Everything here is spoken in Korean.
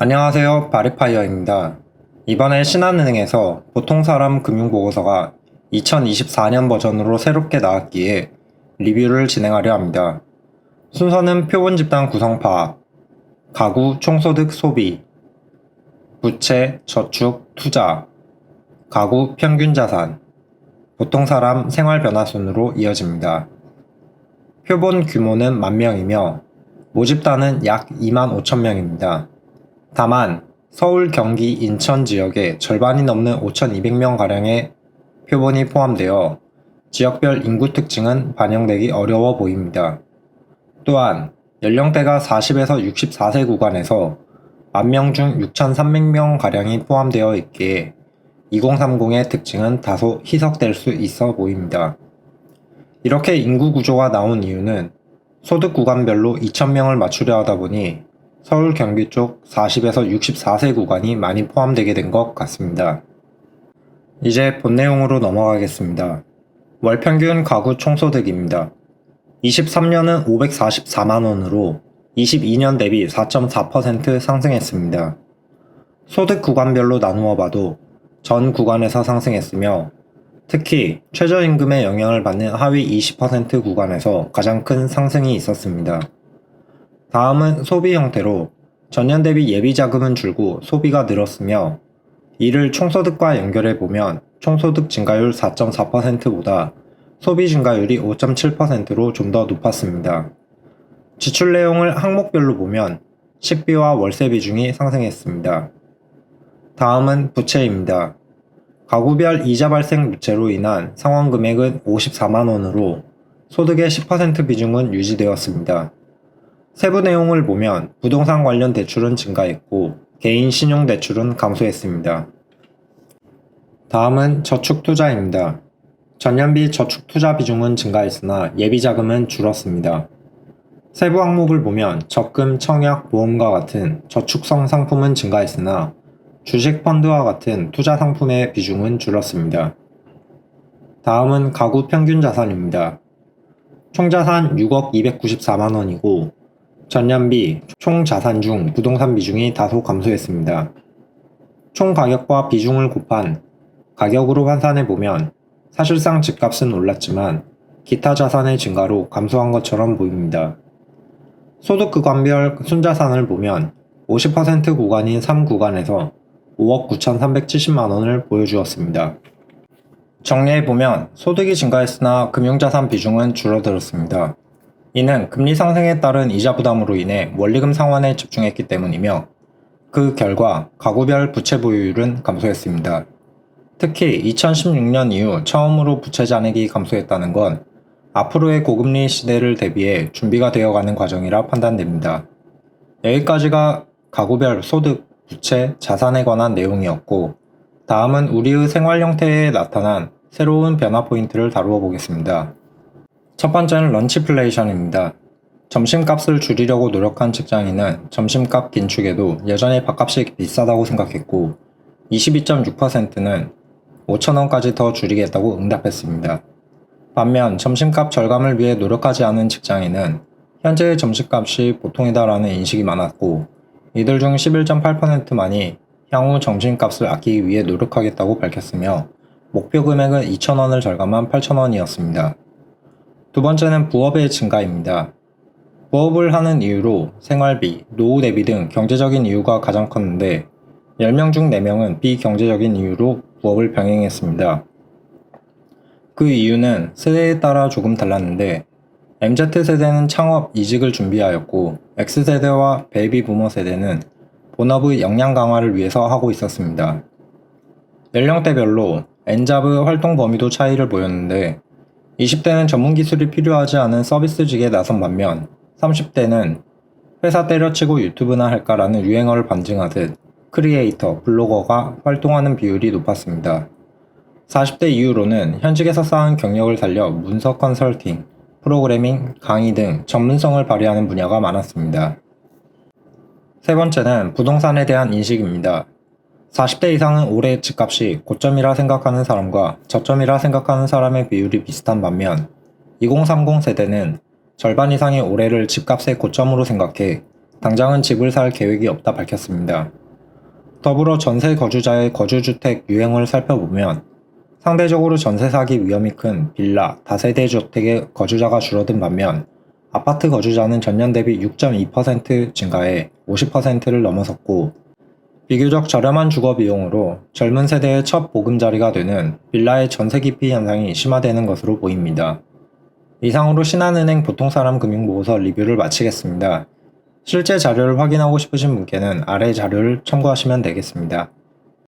안녕하세요. 바리파이어입니다. 이번에 신한은행에서 보통사람 금융보고서가 2024년 버전으로 새롭게 나왔기에 리뷰를 진행하려 합니다. 순서는 표본 집단 구성 파악, 가구 총소득 소비, 부채, 저축, 투자, 가구 평균 자산, 보통사람 생활 변화 순으로 이어집니다. 표본 규모는 10,000명이며 모집단은 약 25,000명입니다. 다만 서울, 경기, 인천 지역에 절반이 넘는 5,200명가량의 표본이 포함되어 지역별 인구 특징은 반영되기 어려워 보입니다. 또한 연령대가 40에서 64세 구간에서 10,000명 중 6,300명가량이 포함되어 있기에 2030의 특징은 다소 희석될 수 있어 보입니다. 이렇게 인구 구조가 나온 이유는 소득 구간별로 2,000명을 맞추려 하다 보니 서울, 경기 쪽 40에서 64세 구간이 많이 포함되게 된 것 같습니다. 이제 본 내용으로 넘어가겠습니다. 월 평균 가구 총소득입니다. 23년은 544만원으로 22년 대비 4.4% 상승했습니다. 소득 구간별로 나누어 봐도 전 구간에서 상승했으며 특히 최저임금의 영향을 받는 하위 20% 구간에서 가장 큰 상승이 있었습니다. 다음은 소비 형태로 전년 대비 예비자금은 줄고 소비가 늘었으며 이를 총소득과 연결해보면 총소득 증가율 4.4%보다 소비 증가율이 5.7%로 좀 더 높았습니다. 지출 내용을 항목별로 보면 식비와 월세 비중이 상승했습니다. 다음은 부채입니다. 가구별 이자 발생 부채로 인한 상환 금액은 54만원으로 소득의 10% 비중은 유지되었습니다. 세부 내용을 보면 부동산 관련 대출은 증가했고 개인 신용 대출은 감소했습니다. 다음은 저축 투자입니다. 전년비 저축 투자 비중은 증가했으나 예비 자금은 줄었습니다. 세부 항목을 보면 적금, 청약, 보험과 같은 저축성 상품은 증가했으나 주식 펀드와 같은 투자 상품의 비중은 줄었습니다. 다음은 가구 평균 자산입니다. 총자산 6억 294만원이고 전년비 총 자산 중 부동산 비중이 다소 감소했습니다. 총 가격과 비중을 곱한 가격으로 환산해보면 사실상 집값은 올랐지만 기타 자산의 증가로 감소한 것처럼 보입니다. 소득 구간별 순자산을 보면 50% 구간인 3구간에서 5억 9,370만원을 보여주었습니다. 정리해보면 소득이 증가했으나 금융자산 비중은 줄어들었습니다. 이는 금리 상승에 따른 이자 부담으로 인해 원리금 상환에 집중했기 때문이며 그 결과 가구별 부채 보유율은 감소했습니다. 특히 2016년 이후 처음으로 부채 잔액이 감소했다는 건 앞으로의 고금리 시대를 대비해 준비가 되어가는 과정이라 판단됩니다. 여기까지가 가구별 소득, 부채, 자산에 관한 내용이었고 다음은 우리의 생활 형태에 나타난 새로운 변화 포인트를 다루어 보겠습니다. 첫 번째는 런치플레이션입니다. 점심값을 줄이려고 노력한 직장인은 점심값 긴축에도 여전히 밥값이 비싸다고 생각했고 22.6%는 5,000원까지 더 줄이겠다고 응답했습니다. 반면 점심값 절감을 위해 노력하지 않은 직장인은 현재의 점심값이 보통이다라는 인식이 많았고 이들 중 11.8%만이 향후 점심값을 아끼기 위해 노력하겠다고 밝혔으며 목표 금액은 2,000원을 절감한 8,000원이었습니다. 두 번째는 부업의 증가입니다. 부업을 하는 이유로 생활비, 노후 대비 등 경제적인 이유가 가장 컸는데 10명 중 4명은 비경제적인 이유로 부업을 병행했습니다. 그 이유는 세대에 따라 조금 달랐는데 MZ세대는 창업, 이직을 준비하였고 X세대와 베이비 부머 세대는 본업의 역량 강화를 위해서 하고 있었습니다. 연령대별로 N잡의 활동 범위도 차이를 보였는데 20대는 전문 기술이 필요하지 않은 서비스직에 나선 반면 30대는 회사 때려치고 유튜브나 할까라는 유행어를 반증하듯 크리에이터, 블로거가 활동하는 비율이 높았습니다. 40대 이후로는 현직에서 쌓은 경력을 살려 문서 컨설팅, 프로그래밍, 강의 등 전문성을 발휘하는 분야가 많았습니다. 세 번째는 부동산에 대한 인식입니다. 40대 이상은 올해 집값이 고점이라 생각하는 사람과 저점이라 생각하는 사람의 비율이 비슷한 반면 2030 세대는 절반 이상이 올해를 집값의 고점으로 생각해 당장은 집을 살 계획이 없다 밝혔습니다. 더불어 전세 거주자의 거주주택 유형을 살펴보면 상대적으로 전세 사기 위험이 큰 빌라, 다세대 주택의 거주자가 줄어든 반면 아파트 거주자는 전년 대비 6.2% 증가해 50%를 넘어섰고 비교적 저렴한 주거 비용으로 젊은 세대의 첫 보금자리가 되는 빌라의 전세 기피 현상이 심화되는 것으로 보입니다. 이상으로 신한은행 보통사람금융보고서 리뷰를 마치겠습니다. 실제 자료를 확인하고 싶으신 분께는 아래 자료를 참고하시면 되겠습니다.